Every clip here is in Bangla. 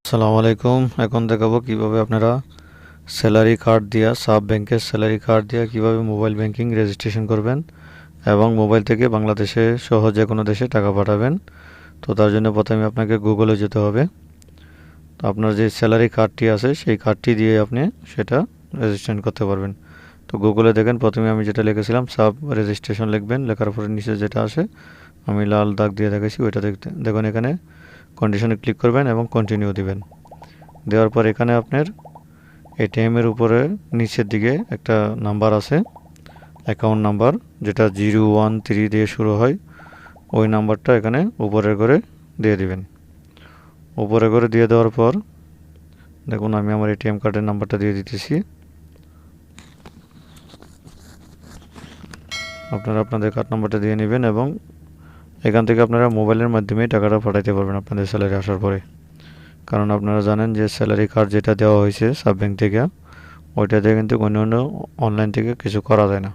আসসালামু আলাইকুম। এখন দেখাবো কিভাবে আপনারা স্যালারি কার্ড দিয়া সাব ব্যাংকের স্যালারি কার্ড দিয়া কিভাবে মোবাইল ব্যাংকিং রেজিস্ট্রেশন করবেন এবং মোবাইল থেকে বাংলাদেশে সহ যে কোনো দেশে টাকা পাঠাবেন। তো তার জন্য প্রথমে আপনাকে গুগলে যেতে হবে। তো আপনার যে স্যালারি কার্ডটি আছে সেই কার্ডটি দিয়ে আপনি সেটা রেজিস্ট্রেশন করতে পারবেন। তো গুগলে দেখেন প্রথমে আমি যেটা লিখেছিলাম সাব রেজিস্ট্রেশন লিখবেন, লেখার পরে নিচে যেটা আসে আমি লাল দাগ দিয়ে দেখাইছি ওইটা দেখুন এখানে কন্ডিশনে ক্লিক করবেন এবং কন্টিনিউ দিবেন। দেওয়ার পর এখানে আপনার এটিএমের উপরে নিচের দিকে একটা নাম্বার আছে, অ্যাকাউন্ট নাম্বার, যেটা 013 দিয়ে শুরু হয়। ওই নাম্বারটা এখানে উপরে করে দিয়ে দিবেন। উপরে করে দিয়ে দেওয়ার পর দেখুন আমি আমার এটিএম কার্ডের নাম্বারটা দিয়ে দিতেছি। আপনারা আপনাদের কার্ড নাম্বারটা দিয়ে নেবেন এবং এখান থেকে আপনারা মোবাইলের মাধ্যমে টাকাটা পাঠাইতে পারবেন আপনাদের স্যালারি আসার পরে। কারণ আপনারা জানেন যে স্যালারি কার্ড যেটা দেওয়া হয়েছে সাব ব্যাংক থেকে, ওইটাতে কিন্তু অন্য অনলাইন থেকে কিছু করা যায় না।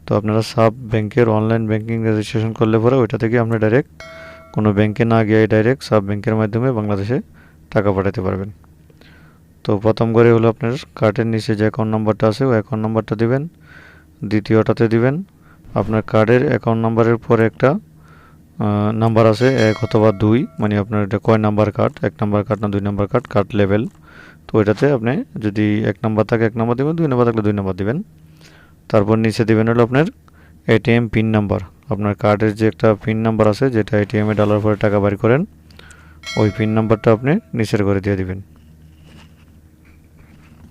তো আপনারা সাব ব্যাংকের অনলাইন ব্যাংকিং রেজিস্ট্রেশন করলে পরে ওইটা থেকে আপনি ডাইরেক্ট কোনো ব্যাংকে না গিয়ে ডাইরেক্ট সাব ব্যাংকের মাধ্যমে বাংলাদেশে টাকা পাঠাতে পারবেন। তো প্রথম করে হলো আপনার কার্ডের নিচে যে অ্যাকাউন্ট নাম্বারটা আছে ওই অ্যাকাউন্ট নাম্বারটা দিবেন। দ্বিতীয়টাতে দিবেন আপনার কার্ডের অ্যাকাউন্ট নাম্বারের পরে একটা নাম্বার আছে 1 অথবা 2, মানে আপনার এটা কয় নাম্বার কার্ড, 1 নাম্বার কার্ড না 2 নাম্বার কার্ড, কার্ড লেভেল। তো ওইটাতে আপনি যদি 1 নাম্বার থাকে 1 নাম্বার দিবেন, 2 নাম্বার থাকলে 2 নাম্বার দিবেন। তারপর নিচে দিবেন হলো আপনার এটিএম পিন নাম্বার। আপনার কার্ডের যে একটা পিন নাম্বার আছে যেটা এটিএমে ডালার পরে টাকা বের করেন, ওই পিন নাম্বারটা আপনি নিচের করে দিয়ে দিবেন।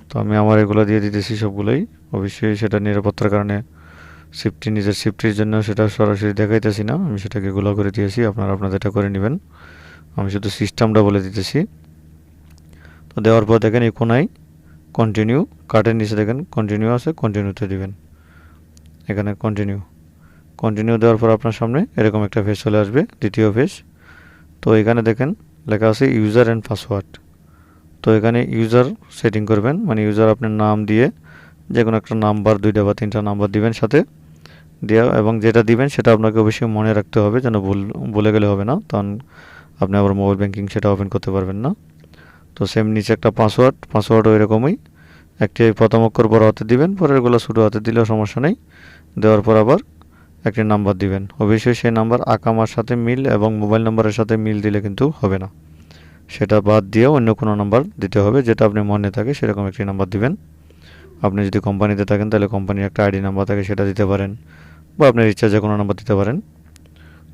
তো আমি আমার এগুলো দিয়ে দিতেছি সবগুলোই। অবশ্যই সেটা নিরাপত্তার কারণে নিজের সেফটির জন্য সেটা সরাসরি দেখাইতেছি না, আমি সেটাকে এগুলো করে দিয়েছি। আপনারা আপনাদেরটা করে নেবেন, আমি শুধু সিস্টেমটা বলে দিতেছি। তো দেওয়ার পর দেখেন এই কোনায় কন্টিনিউ, কার্ডের নিচে দেখেন কন্টিনিউ আছে, কন্টিনিউতে দিবেন। এখানে কন্টিনিউ দেওয়ার পর আপনার সামনে এরকম একটা পেজ চলে আসবে, দ্বিতীয় পেজ। তো এখানে দেখেন লেখা আছে ইউজার অ্যান্ড পাসওয়ার্ড। তো এখানে ইউজার সেটিং করবেন, মানে ইউজার আপনার নাম দিয়ে যে কোনো একটা নাম্বার, 2টা বা 3টা নাম্বার দিবেন সাথে দেওয়া, এবং যেটা দিবেন সেটা আপনাকে অবশ্যই মনে রাখতে হবে, যেন ভুলে গেলে হবে না, তখন আপনি আবার মোবাইল ব্যাংকিং সেটা ওপেন করতে পারবেন না। তো সেম নিচে একটা পাসওয়ার্ডও এরকমই, একটি প্রথম অক্ষর বড় হাতে দিবেন, পরেরগুলো ছোটো হাতে দিলেও সমস্যা নেই। দেওয়ার পর আবার একটি নাম্বার দিবেন, অবশ্যই সেই নাম্বার আকামার সাথে মিল এবং মোবাইল নাম্বারের সাথে মিল দিলে কিন্তু হবে না, সেটা বাদ দিয়ে অন্য কোনো নাম্বার দিতে হবে, যেটা আপনি মনে থাকে সেরকম একটি নাম্বার দিবেন। আপনি যদি কোম্পানিতে থাকেন তাহলে কোম্পানির একটা আইডি নাম্বার থাকে সেটা দিতে পারেন, বা আপনার ইচ্ছা যে কোনো নাম্বার দিতে পারেন।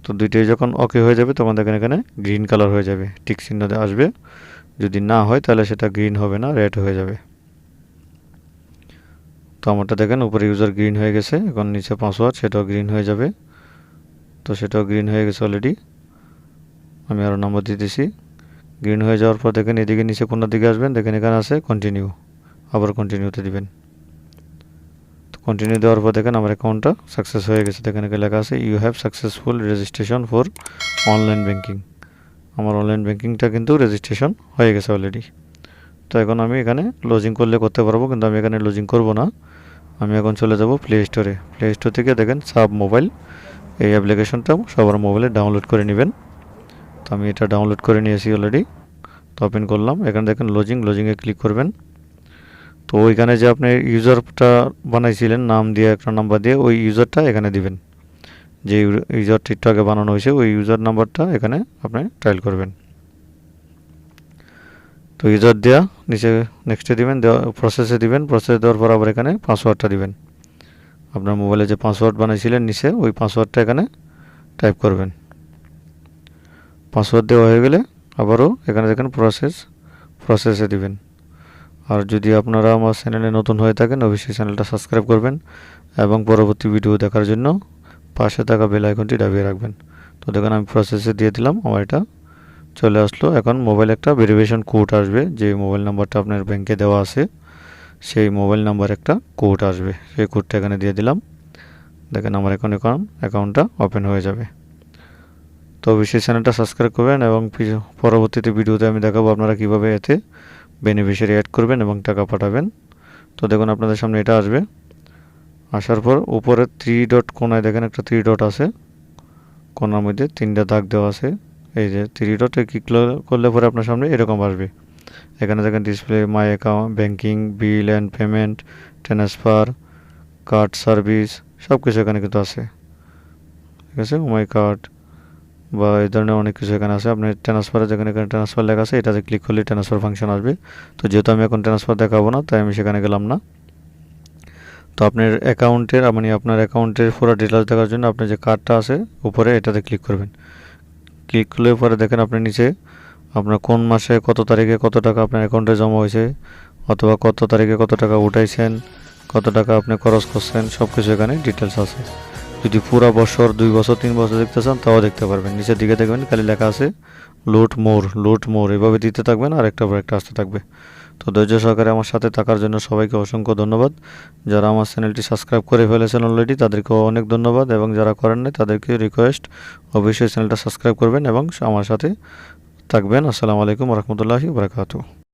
তো দুইটাই যখন ওকে হয়ে যাবে তখন দেখেন এখানে গ্রিন কালার হয়ে যাবে, টিক চিহ্ন আসবে। যদি না হয় তাহলে সেটা গ্রিন হবে না, রেড হয়ে যাবে। তো আমারটা দেখেন উপরে ইউজার গ্রিন হয়ে গেছে, এখন নিচে পাসওয়ার্ড সেটাও গ্রিন হয়ে যাবে। তো সেটাও গ্রিন হয়ে গেছে অলরেডি। আমি আরও নাম্বার দিতেছি। গ্রিন হয়ে যাওয়ার পর দেখেন এদিকে নিচে কোনার দিকে আসবেন, দেখেন এখানে আছে কন্টিনিউ, আবার কন্টিনিউতে দিবেন। তো কন্টিনিউ দেওয়ার পর দেখেন আমার অ্যাকাউন্টটা সাকসেস হয়ে গেছে, দেখেন এখানে লেখা আছে you have successful registration for online banking. আমার অনলাইন ব্যাংকিংটা কিন্তু রেজিস্ট্রেশন হয়ে গেছে অলরেডি। তো এখন আমি এখানে লজিং করলে করতে পারবো, কিন্তু আমি এখানে লজিং করব না। আমি এখন চলে যাব প্লে স্টোরে। প্লে স্টোর থেকে দেখেন সাব মোবাইল, এই অ্যাপ্লিকেশনটা সবার মোবাইলে ডাউনলোড করে নেবেন। তো আমি এটা ডাউনলোড করে নিয়েছি অলরেডি। তো ওপেন করলাম, এখানে দেখেন লজিংয়ে ক্লিক করবেন। তো ওইখানে যে আপনি ইউজারটা বানাইছিলেন নাম দিয়ে একটা নাম্বার দিয়ে, ওই ইউজারটা এখানে দিবেন। যে ইউজারটি একটু আগে বানানো হয়েছে ওই ইউজার নাম্বারটা এখানে আপনি ট্রায়াল করবেন। তো ইউজার দেওয়া নিচে নেক্সটে দিবেন, দেওয়া প্রসেসে দিবেন। প্রসেস দেওয়ার পর আবার এখানে পাসওয়ার্ডটা দিবেন। আপনার মোবাইলে যে পাসওয়ার্ড বানাইছিলেন নিচে ওই পাসওয়ার্ডটা এখানে টাইপ করবেন। পাসওয়ার্ড দেওয়া হয়ে গেলে আবারও এখানে দেখেন প্রসেসে দিবেন। আর যদি আপনারা আমার চ্যানেলে নতুন হয়ে থাকেন অবশ্যই চ্যানেলটা সাবস্ক্রাইব করবেন এবং পরবর্তী ভিডিও দেখার জন্য পাশে থাকা বেল আইকনটি দাবিয়ে রাখবেন। তো দেখেন আমি প্রসেসে দিয়ে দিলাম, আমার এটা চলে আসলো। এখন মোবাইলে একটা ভেরিফিকেশন কোড আসবে, যে মোবাইল নাম্বারটা আপনার ব্যাংকে দেওয়া আছে সেই মোবাইল নাম্বার একটা কোড আসবে, সেই কোডটা এখানে দিয়ে দিলাম। দেখেন আমার এখন অ্যাকাউন্টটা ওপেন হয়ে যাবে। তো অবশ্যই চ্যানেলটা সাবস্ক্রাইব করবেন এবং পরবর্তীতে ভিডিওতে আমি দেখাবো আপনারা কীভাবে এতে বেনিফিশিয়ারি অ্যাড করবেন এবং টাকা পাঠাবেন। তো দেখুন আপনাদের সামনে এটা আসবে। আসার পর উপরে 3 ডট কোনায় দেখেন একটা 3 ডট আছে, কোনার মধ্যে 3টা দাগ দেওয়া আছে, এই যে থ্রি ডটে ক্লিক করলে পরে আপনার সামনে এরকম আসবে। এখানে দেখেন display, my account, banking, Bill and payment, transfer, card service, সব কিছু এখানে কিন্তু আছে। ঠিক আছে, মাই কার্ড বা এই ধরনের অনেক কিছু এখানে আছে। আপনি ট্রান্সফারে যেখানে এখানে ট্রান্সফার লেখা আছে এটাতে ক্লিক করলে ট্রান্সফার ফাংশন আসবে। তো যেহেতু আমি এখন ট্রান্সফার দেখাবো না, তাই আমি সেখানে গেলাম না। তো আপনার অ্যাকাউন্টের মানে আপনার অ্যাকাউন্টের পুরো ডিটেলস দেখার জন্য আপনি যে কার্ডটা আছে উপরে এটাতে ক্লিক করবেন। ক্লিক করলে পরে দেখেন আপনি নিচে আপনার কোন মাসে কত তারিখে কত টাকা আপনার অ্যাকাউন্টে জমা হয়েছে, অথবা কত তারিখে কত টাকা উঠাইছেন, কত টাকা আপনি খরচ করছেন, সব কিছু এখানে ডিটেলস আছে। যদি পুরো বছর, 2 বছর, 3 বছর দেখতে চান তাও দেখতে পারবেন। নিচের দিকে দেখবেন খালি লেখা আছে লোড মোর, এভাবে দিতে থাকবেন আর একটা পর একটা আসতে থাকবে। তো ধৈর্য সহকারে আমার সাথে থাকার জন্য সবাইকে অসংখ্য ধন্যবাদ। যারা আমার চ্যানেলটি সাবস্ক্রাইব করে ফেলেছেন অলরেডি তাদেরকেও অনেক ধন্যবাদ, এবং যারা করেন নাই তাদেরকে রিকোয়েস্ট অবশ্যই চ্যানেলটা সাবস্ক্রাইব করবেন এবং আমার সাথে থাকবেন। আসসালামু আলাইকুম ওয়া রাহমাতুল্লাহি ওয়া বারাকাতুহু।